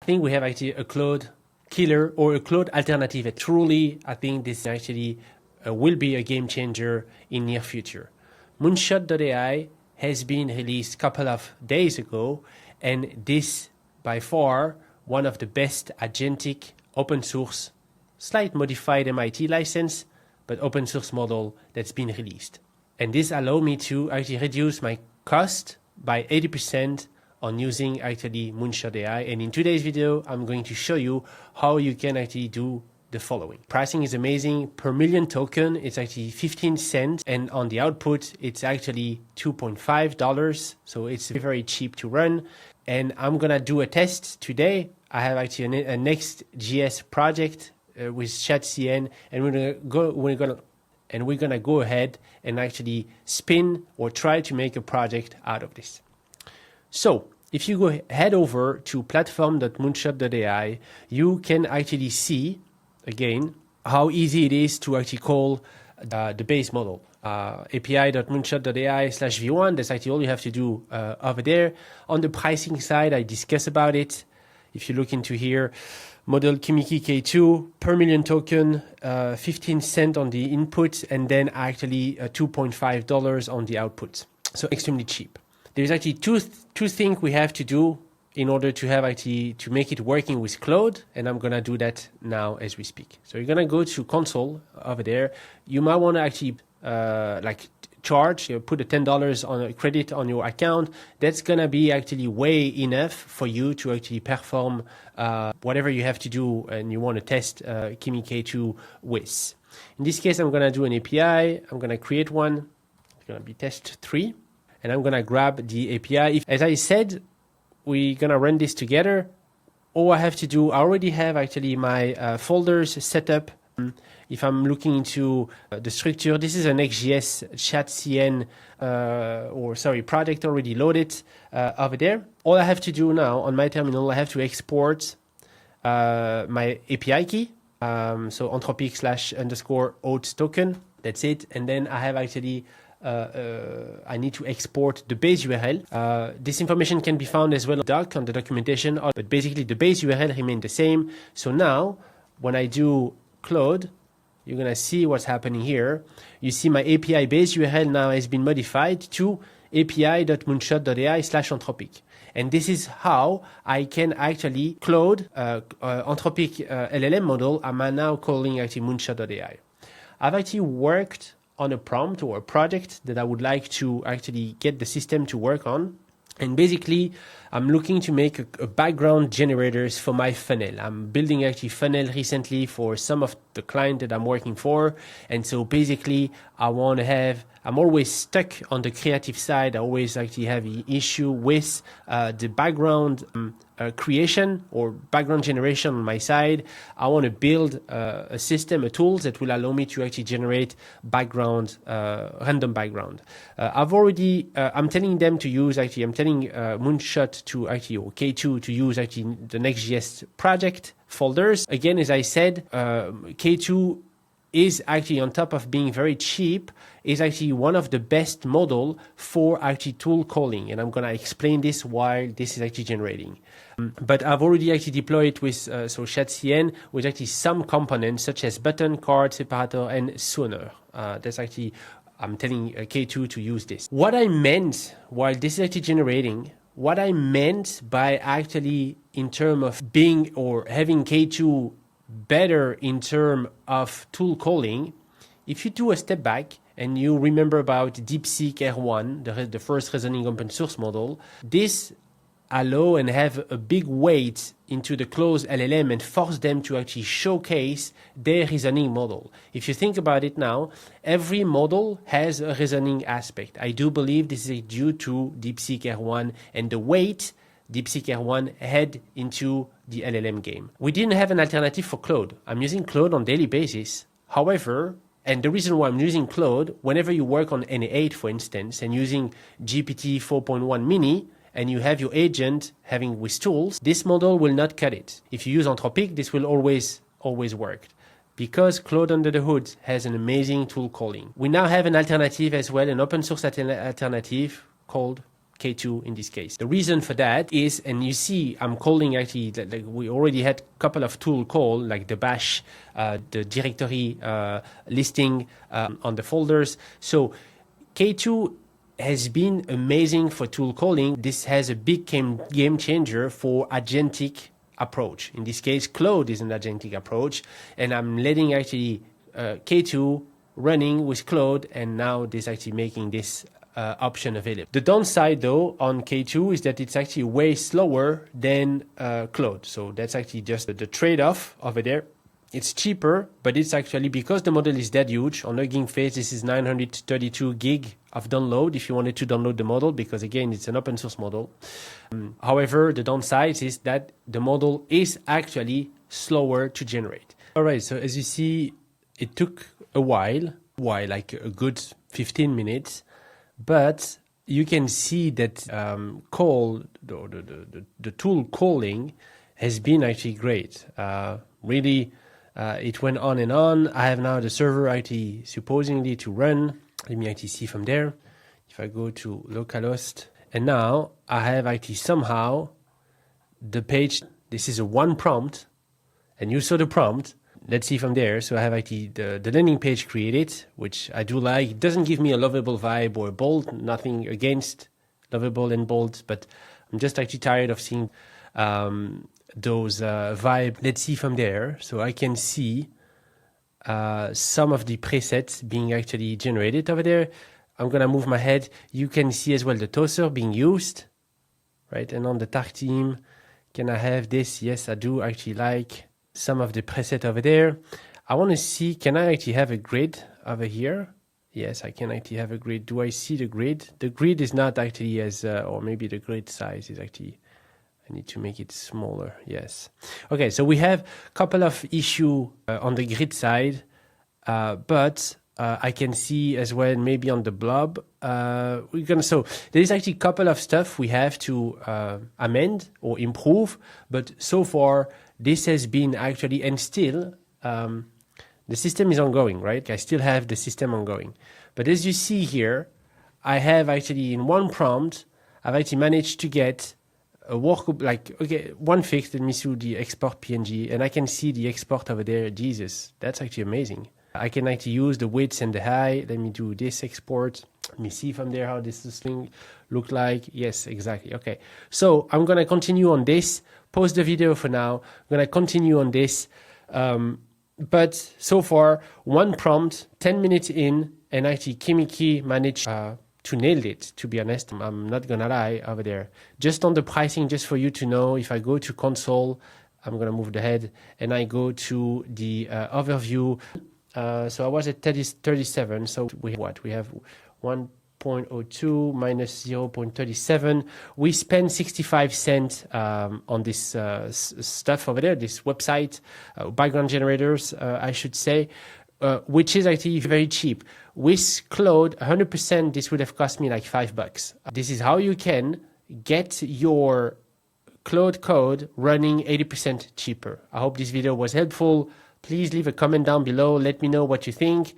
think we have actually a Claude killer or a Claude alternative. And truly, I think this actually will be a game changer in near future. Moonshot.ai has been released a couple of days ago, and this by far one of the best agentic open source, slight modified MIT license, but open source model that's been released. And this allows me to actually reduce my cost by 80% on using actually Moonshot.ai. And in today's video, I'm going to show you how you can actually do the following. Pricing is amazing. Per million token, it's actually 15 cents. And on the output, it's actually $2.5. So it's very cheap to run. And I'm going to do a test today. I have actually a NextJS project with ChatCN, and we're gonna go ahead and actually spin or try to make a project out of this. So if you head over to platform.moonshot.ai, you can actually see again how easy it is to actually call the base model. API.moonshot.ai/v1. That's actually all you have to do over there. On the pricing side, I discuss about it. If you look into here, model Kimiki K2 per million token, 15 cents on the input, and then actually $2.5 on the output. So extremely cheap. There's actually two things we have to do in order to have actually to make it working with Claude, and I'm gonna do that now as we speak. So you're gonna go to console over there. You might want to actually charge, put a $10 on a credit on your account. That's gonna be actually way enough for you to actually perform whatever you have to do and you want to test Kimi K2 with. In this case, I'm gonna do an API. I'm gonna create one. It's gonna be test 3, and I'm gonna grab the API. As I said, we're gonna run this together. All I have to do, I already have actually my folders set up. If I'm looking into the structure, this is a NextJS ChatCN project already loaded over there. All I have to do now on my terminal, I have to export my API key. So anthropic/_oats token. That's it. And then I have actually I need to export the base URL. This information can be found as well on the documentation, but basically the base URL remains the same. So now when I do Claude, you're going to see what's happening here. You see my API base URL now has been modified to api.moonshot.ai/anthropic. And this is how I can actually Claude Anthropic LLM model. I'm now calling actually Moonshot.ai. I've actually worked on a prompt or a project that I would like to actually get the system to work on. And basically, I'm looking to make a background generators for my funnel. I'm building actually funnel recently for some of the clients that I'm working for. And so basically, I'm always stuck on the creative side. I always actually have an issue with the background creation or background generation on my side. I want to build a system, a tool that will allow me to actually generate background, random background. I'm telling them to use actually, I'm telling Moonshot to actually, or K2 to use actually the Next.js project folders. Again, as I said, K2 is actually, on top of being very cheap, is actually one of the best model for actually tool calling. And I'm going to explain this while this is actually generating. But I've already actually deployed it with ChatCN with actually some components such as button, card, separator, and sooner. That's actually, I'm telling K2 to use this. What I meant while this is actually generating, what I meant by actually in terms of being or having K2 better in terms of tool calling, if you do a step back and you remember about DeepSeek R1, the first reasoning open source model, this allow and have a big weight into the closed LLM and force them to actually showcase their reasoning model. If you think about it now, every model has a reasoning aspect. I do believe this is due to DeepSeek R1 and the weight DeepSeek R1 had into the LLM game. We didn't have an alternative for Claude. I'm using Claude on a daily basis. However, and the reason why I'm using Claude, whenever you work on N8, for instance, and using GPT 4.1 mini, and you have your agent having with tools, this model will not cut it. If you use Anthropic, this will always work. Because Claude under the hood has an amazing tool calling. We now have an alternative as well, an open source alternative called K2 in this case. The reason for that is, and you see, I'm calling actually, like we already had a couple of tool call, like the bash, the directory listing on the folders. So K2 has been amazing for tool calling. This has a big game changer for agentic approach. In this case, Claude is an agentic approach, and I'm letting actually K2 running with Claude, and now this actually making this option available. The downside though on K2 is that it's actually way slower than Claude. So that's actually just the trade-off over there. It's cheaper, but it's actually, because the model is that huge, on Hugging Face this is 932 gig of download if you wanted to download the model, because again it's an open source model. However, the downside is that the model is actually slower to generate. All right, so as you see, it took a while, like a good 15 minutes, but you can see that the tool calling has been actually great. Really, it went on and on. I have now the server actually supposedly to run. Let me actually see from there. If I go to localhost, and now I have actually somehow the page. This is a one prompt, and you saw the prompt. Let's see from there. So I have actually the landing page created, which I do like. It doesn't give me a lovable vibe or bold, nothing against lovable and bold, but I'm just actually tired of seeing those vibe. Let's see from there. So I can see some of the presets being actually generated over there. I'm going to move my head. You can see as well the toaster being used, right? And on the tag team, can I have this? Yes, I do actually like some of the preset over there. I want to see, can I actually have a grid over here? Yes, I can actually have a grid. Do I see the grid? The grid is not actually as, or maybe the grid size is actually, I need to make it smaller. Yes. Okay, so we have a couple of issues on the grid side, but I can see as well maybe on the blob. So there's actually a couple of stuff we have to amend or improve, but so far this has been actually, and still the system is ongoing, right? I still have the system ongoing. But as you see here, I have actually in one prompt, I've actually managed to get a workable, like, okay, one fix. Let me see the export PNG, and I can see the export over there. Jesus, that's actually amazing. I can actually use the width and the height. Let me do this export. Let me see from there how this thing look like. Yes, exactly. Okay. So I'm going to continue on this. Pause the video for now. I'm going to continue on this. But so far, one prompt, 10 minutes in, and actually Kimiki managed to nail it, to be honest. I'm not going to lie over there. Just on the pricing, just for you to know, if I go to console, I'm going to move the head, and I go to the overview. So I was at 37. So we have what? We have 1.02 minus 0.37. We spend 65 cents on this stuff over there, this website, background generators, I should say, which is actually very cheap. With Claude, 100%, this would have cost me like $5. This is how you can get your Claude code running 80% cheaper. I hope this video was helpful. Please leave a comment down below. Let me know what you think.